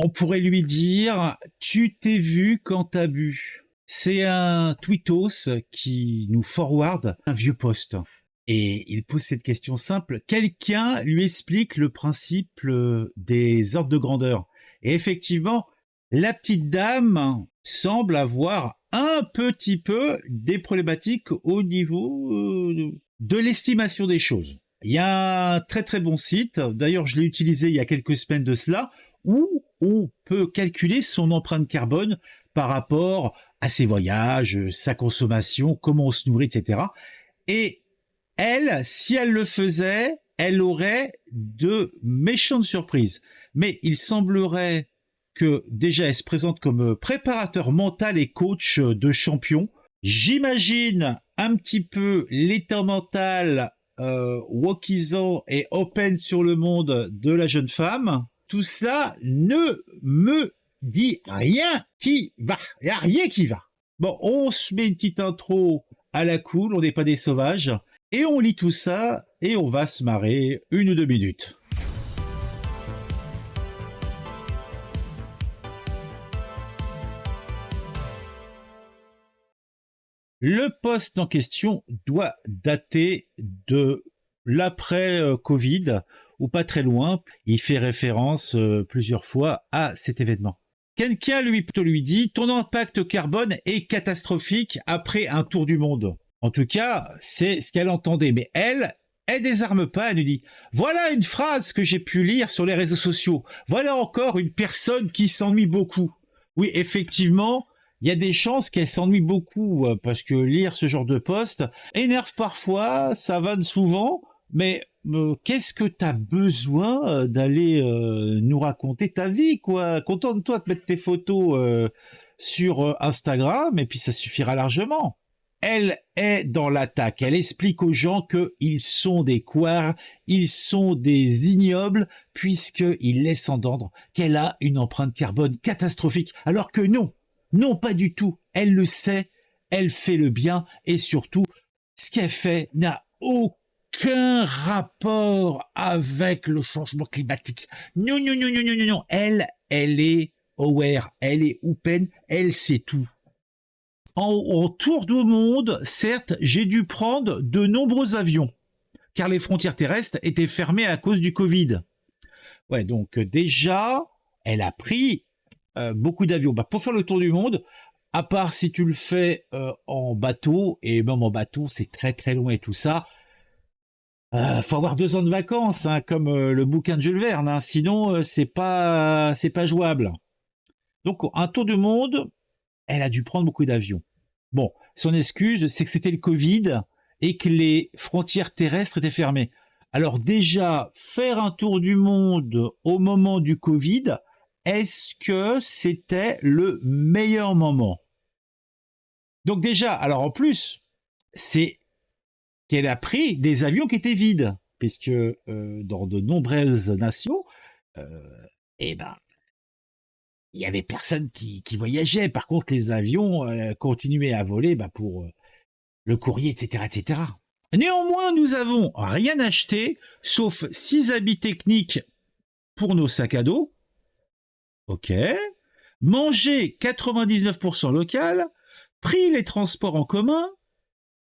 On pourrait lui dire: «Tu t'es vu quand t'as bu». C'est un tweetos qui nous forward un vieux post et il pose cette question simple: quelqu'un lui explique le principe, des ordres de grandeur? Et effectivement, la petite dame semble avoir un petit peu des problématiques au niveau, de l'estimation des choses. Il y a un très, très bon site, d'ailleurs je l'ai utilisé il y a quelques semaines de cela, où on peut calculer son empreinte carbone par rapport à ses voyages, sa consommation, comment on se nourrit, etc. Et elle, si elle le faisait, elle aurait de méchantes surprises. Mais il semblerait que déjà elle se présente comme préparateur mental et coach de champion. J'imagine un petit peu l'état mental wokisant et open sur le monde de la jeune femme. Tout ça ne me dit rien qui va. Il n'y a rien qui va. Bon, on se met une petite intro à la cool, on n'est pas des sauvages, et on lit tout ça, et on va se marrer 1 ou 2 minutes. Le post en question doit dater de l'après-Covid, ou pas très loin. Il fait référence plusieurs fois à cet événement. Quelqu'un lui dit: ton impact carbone est catastrophique après un tour du monde. En tout cas, c'est ce qu'elle entendait. Mais elle désarme pas, elle nous dit: voilà une phrase que j'ai pu lire sur les réseaux sociaux. Voilà encore une personne qui s'ennuie beaucoup. Oui, effectivement, il y a des chances qu'elle s'ennuie beaucoup, parce que lire ce genre de post énerve parfois, ça vanne souvent, mais qu'est-ce que t'as besoin d'aller nous raconter ta vie, quoi? Contente-toi de mettre tes photos sur Instagram, et puis ça suffira largement. Elle est dans l'attaque. Elle explique aux gens qu'ils sont des couards, ils sont des ignobles, puisqu'ils laissent entendre qu'elle a une empreinte carbone catastrophique. Alors que non, non, pas du tout. Elle le sait, elle fait le bien, et surtout, ce qu'elle fait n'a aucun rapport avec le changement climatique. Non, non, non, non, non, non, non. Elle est aware, elle est open, elle sait tout. En tour du monde, certes, j'ai dû prendre de nombreux avions, car les frontières terrestres étaient fermées à cause du Covid. Ouais, donc déjà, elle a pris beaucoup d'avions. Bah, pour faire le tour du monde, à part si tu le fais en bateau, et même en bateau, c'est très très loin et tout ça, faut avoir 2 ans de vacances, hein, comme le bouquin de Jules Verne, hein, sinon c'est pas jouable. Donc un tour du monde, elle a dû prendre beaucoup d'avions. Bon, son excuse, c'est que c'était le Covid et que les frontières terrestres étaient fermées. Alors déjà, faire un tour du monde au moment du Covid, est-ce que c'était le meilleur moment? Donc déjà, alors en plus, c'est qu'elle a pris des avions qui étaient vides, puisque dans de nombreuses nations, eh ben, il y avait personne qui voyageait. Par contre, les avions continuaient à voler pour le courrier, etc., etc. Néanmoins, nous avons rien acheté, sauf 6 habits techniques pour nos sacs à dos. Ok. Manger 99% local, pris les transports en commun,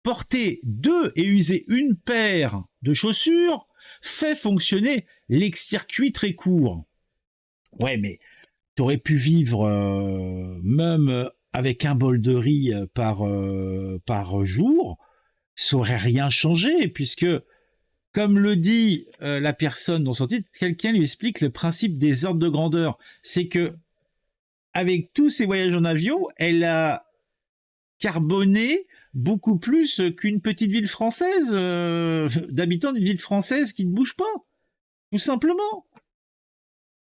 porter 2 et user une paire de chaussures, fait fonctionner l'ex-circuit très court. Ouais, mais t'aurais pu vivre même avec un bol de riz par jour, ça aurait rien changé, puisque, comme le dit la personne dans son titre, quelqu'un lui explique le principe des ordres de grandeur. C'est que, avec tous ses voyages en avion, elle a carboné beaucoup plus qu'une petite ville française, d'habitants d'une ville française qui ne bouge pas, tout simplement.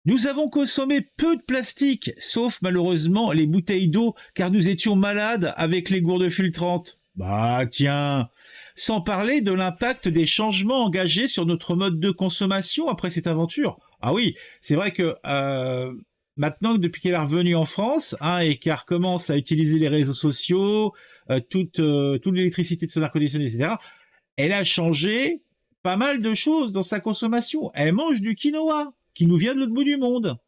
Nous avons consommé peu de plastique, sauf malheureusement les bouteilles d'eau, car nous étions malades avec les gourdes filtrantes. Bah tiens, sans parler de l'impact des changements engagés sur notre mode de consommation après cette aventure. Ah oui, c'est vrai que maintenant, depuis qu'elle est revenue en France, hein, et qu'elle recommence à utiliser les réseaux sociaux, toute l'électricité de son air conditionné, etc., elle a changé pas mal de choses dans sa consommation. Elle mange du quinoa, qui nous vient de l'autre bout du monde.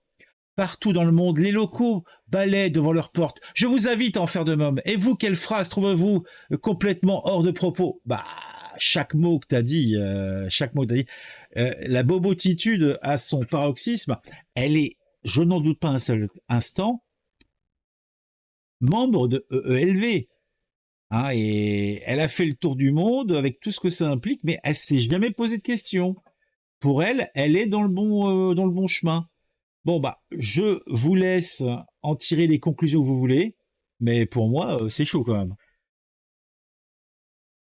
Partout dans le monde, les locaux balaient devant leurs portes. Je vous invite à en faire de même. Et vous, quelle phrase trouvez-vous complètement hors de propos? Bah, chaque mot que tu as dit, la bobotitude à son paroxysme, elle est, je n'en doute pas un seul instant, membre de EELV. Hein, et elle a fait le tour du monde avec tout ce que ça implique, mais elle s'est jamais posé de questions. Pour elle, elle est dans le bon chemin. Bon, bah, je vous laisse en tirer les conclusions que vous voulez, mais pour moi, c'est chaud quand même.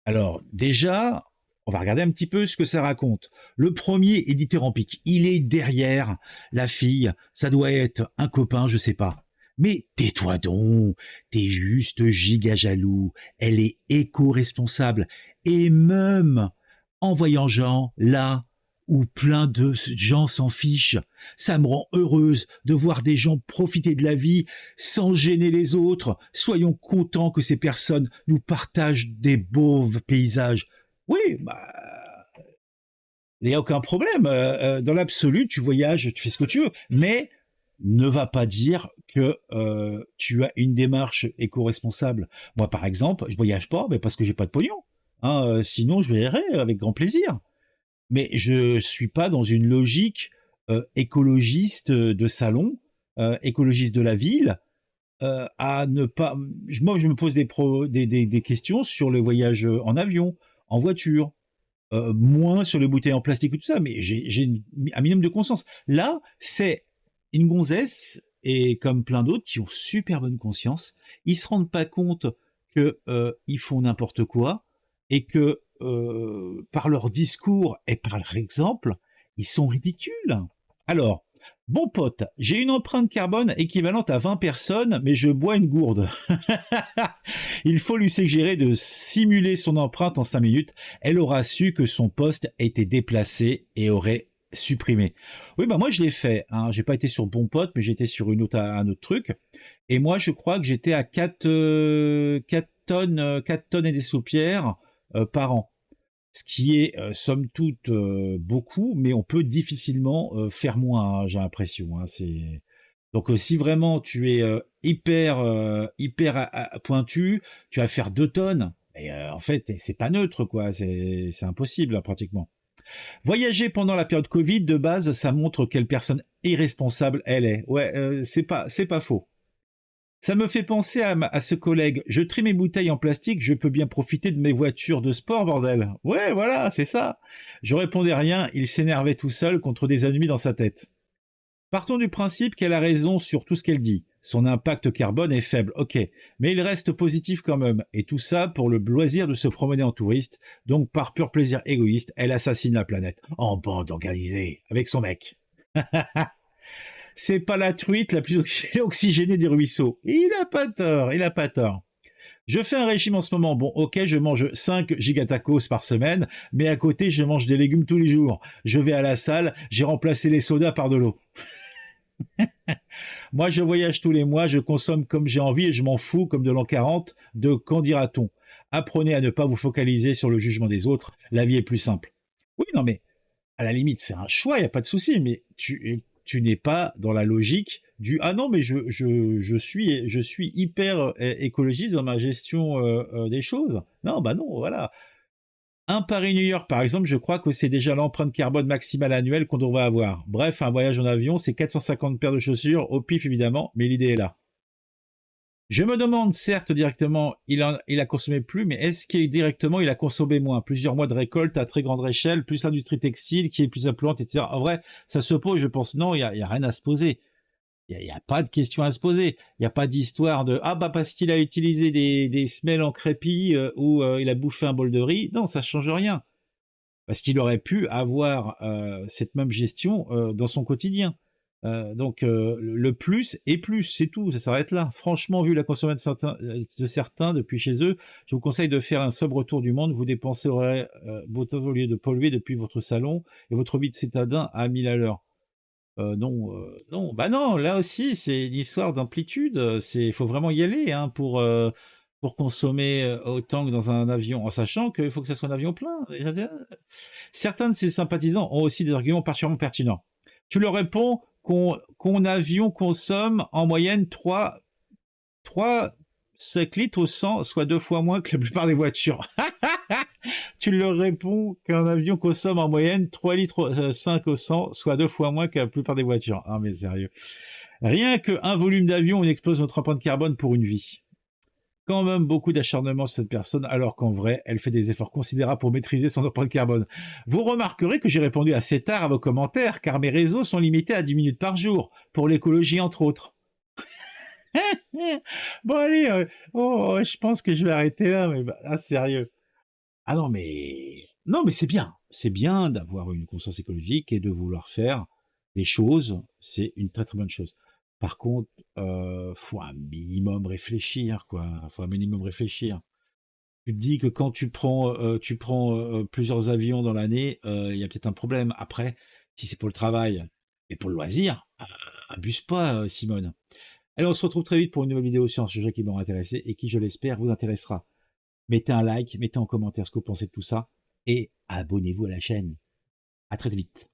Alors, déjà, on va regarder un petit peu ce que ça raconte. Le premier est dithyrambique. Il est derrière la fille. Ça doit être un copain, je sais pas. Mais tais-toi donc, t'es juste giga jaloux. Elle est éco-responsable. Et même en voyant Jean là où plein de gens s'en fichent, ça me rend heureuse de voir des gens profiter de la vie sans gêner les autres. Soyons contents que ces personnes nous partagent des beaux paysages. Oui, bah, il n'y a aucun problème. Dans l'absolu, tu voyages, tu fais ce que tu veux, mais ne va pas dire que tu as une démarche éco-responsable. Moi, par exemple, je voyage pas, mais parce que j'ai pas de pognon. Hein, sinon, je verrai avec grand plaisir. Mais je suis pas dans une logique écologiste de salon, écologiste de la ville, à ne pas. Moi, je me pose des questions sur le voyage en avion, en voiture, moins sur les bouteilles en plastique et tout ça, mais j'ai un minimum de conscience. Là, c'est une gonzesse, et comme plein d'autres qui ont super bonne conscience, ils se rendent pas compte que ils font n'importe quoi et que par leur discours et par leur exemple, ils sont ridicules. Alors, bon pote, j'ai une empreinte carbone équivalente à 20 personnes, mais je bois une gourde. Il faut lui suggérer de simuler son empreinte en 5 minutes. Elle aura su que son poste était déplacé et aurait supprimé. Oui, bah moi je l'ai fait. Hein. J'ai pas été sur Bon Pote, mais j'étais sur un autre truc. Et moi, je crois que j'étais à 4 tonnes, 4 tonnes et des soupières par an. Ce qui est, somme toute, beaucoup, mais on peut difficilement faire moins, hein, j'ai l'impression. Hein, donc si vraiment tu es hyper pointu, tu vas faire 2 tonnes. Et en fait, c'est pas neutre, quoi. C'est impossible, là, pratiquement. Voyager pendant la période Covid, de base, ça montre quelle personne irresponsable elle est. Ouais, c'est pas faux. Ça me fait penser à ce collègue. Je trie mes bouteilles en plastique, je peux bien profiter de mes voitures de sport, bordel. Ouais, voilà, c'est ça. Je répondais rien, il s'énervait tout seul contre des ennemis dans sa tête. Partons du principe qu'elle a raison sur tout ce qu'elle dit. Son impact carbone est faible, ok, mais il reste positif quand même. Et tout ça pour le loisir de se promener en touriste. Donc par pur plaisir égoïste, elle assassine la planète. En bande organisée, avec son mec. C'est pas la truite la plus oxygénée des ruisseaux. Il a pas tort, il a pas tort. Je fais un régime en ce moment. Bon, ok, je mange 5 gigatacos par semaine, mais à côté, je mange des légumes tous les jours. Je vais à la salle, j'ai remplacé les sodas par de l'eau. Moi, je voyage tous les mois, je consomme comme j'ai envie et je m'en fous comme de l'an 40 de qu'en dira-t-on. Apprenez à ne pas vous focaliser sur le jugement des autres. La vie est plus simple. Oui, non, mais à la limite, c'est un choix, il n'y a pas de souci, mais tu n'es pas dans la logique du ah non, mais je suis hyper écologiste dans ma gestion des choses. Non, bah non, voilà. Un Paris-New York, par exemple, je crois que c'est déjà l'empreinte carbone maximale annuelle qu'on devrait avoir. Bref, un voyage en avion, c'est 450 paires de chaussures, au pif évidemment, mais l'idée est là. Je me demande, certes, directement, il a consommé plus, mais est-ce qu'indirectement, il a consommé moins? Plusieurs mois de récolte à très grande échelle, plus l'industrie textile qui est plus influente, etc. En vrai, ça se pose, je pense. Non, il y a rien à se poser. Il y a pas de question à se poser. Il n'y a pas d'histoire de ah bah parce qu'il a utilisé des semelles en crépi ou il a bouffé un bol de riz. Non, ça change rien. Parce qu'il aurait pu avoir cette même gestion dans son quotidien. Donc le plus est plus, c'est tout, ça s'arrête là. Franchement, vu la consommation de certains depuis chez eux, je vous conseille de faire un sobre tour du monde. Vous dépenserez au lieu de polluer depuis votre salon et votre vie de citadin à 1000 à l'heure. Non, non, bah non, là aussi c'est une histoire d'amplitude. Il faut vraiment y aller hein, pour consommer autant que dans un avion, en sachant qu'il faut que ça soit un avion plein. Certains de ses sympathisants ont aussi des arguments particulièrement pertinents. Tu leur réponds qu'un avion consomme en moyenne 5 litres au 100, soit 2 fois moins que la plupart des voitures. Tu leur réponds qu'un avion consomme en moyenne 3 litres 5 au 100, soit 2 fois moins que la plupart des voitures. Ah mais sérieux. Rien qu'un volume d'avion, on explose notre empreinte carbone pour une vie. Quand même beaucoup d'acharnement sur cette personne, alors qu'en vrai, elle fait des efforts considérables pour maîtriser son empreinte carbone. Vous remarquerez que j'ai répondu assez tard à vos commentaires, car mes réseaux sont limités à 10 minutes par jour, pour l'écologie entre autres. Bon allez, je pense que je vais arrêter là, mais sérieux. Ah non mais c'est bien d'avoir une conscience écologique et de vouloir faire les choses, c'est une très très bonne chose. Par contre, faut un minimum réfléchir quoi, faut un minimum réfléchir. Tu te dis que quand tu prends plusieurs avions dans l'année, il y a peut-être un problème. Après, si c'est pour le travail et pour le loisir, abuse pas, Simone. Allez, on se retrouve très vite pour une nouvelle vidéo sur un sujet qui m'aura intéressé et qui, je l'espère, vous intéressera. Mettez un like, mettez en commentaire ce que vous pensez de tout ça et abonnez-vous à la chaîne. À très vite.